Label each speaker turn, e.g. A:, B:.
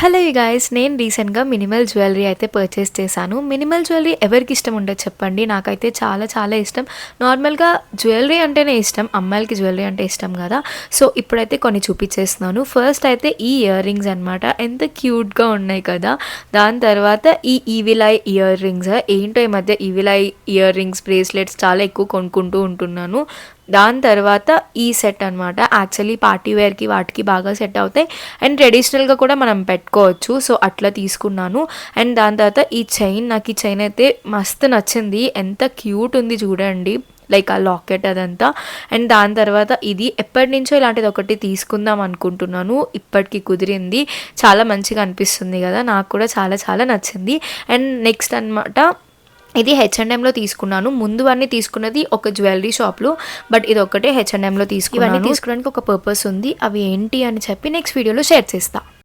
A: Hello you guys, నేను రీసెంట్గా minimal jewellery అయితే పర్చేస్ చేశాను. మినిమల్ జ్యువెలరీ ఎవరికి ఇష్టం ఉండదు చెప్పండి. నాకైతే చాలా చాలా ఇష్టం. నార్మల్గా జ్యువెలరీ అంటేనే ఇష్టం, అమ్మాయిలకి జ్యువెలరీ అంటే ఇష్టం కదా. సో ఇప్పుడైతే కొన్ని చూపించేస్తున్నాను. ఫస్ట్ అయితే ఈ ఇయర్ రింగ్స్ అనమాట, ఎంత క్యూట్గా ఉన్నాయి కదా. దాని తర్వాత ఈ ఈవిల్ ఐ ఇయర్ రింగ్స్. ఏంటో ఈ మధ్య evil eye ear rings, bracelets చాలా ఎక్కువ కొనుక్కుంటూ ఉంటున్నాను. దాని తర్వాత ఈ సెట్ అనమాట. యాక్చువల్లీ పార్టీ వేర్కి వాటికి బాగా సెట్ అవుతాయి అండ్ ట్రెడిషనల్గా కూడా మనం పెట్టుకోవచ్చు. సో అట్లా తీసుకున్నాను. అండ్ దాని తర్వాత ఈ చైన్, నాకు ఈ చైన్ అయితే మస్తు నచ్చింది. ఎంత క్యూట్ ఉంది చూడండి, లైక్ ఆ లాకెట్ అదంతా. అండ్ దాని తర్వాత ఇది ఎప్పటి నుంచో ఇలాంటిది ఒకటి తీసుకుందాం అనుకుంటున్నాను, ఇప్పటికి కుదిరింది. చాలా మంచిగా అనిపిస్తుంది కదా, నాకు కూడా చాలా చాలా నచ్చింది. అండ్ నెక్స్ట్ అనమాట, ఇది H&Mలో తీసుకున్నాను. ముందు అన్నీ తీసుకున్నది ఒక జ్యువెలరీ షాప్లో, బట్ ఇది ఒక్కటే H&Mలో తీసుకున్నాను. ఇవన్నీ తీసుకోవడానికి ఒక పర్పస్ ఉంది. అవి ఏంటి అని చెప్పి నెక్స్ట్ వీడియోలో షేర్ చేస్తా.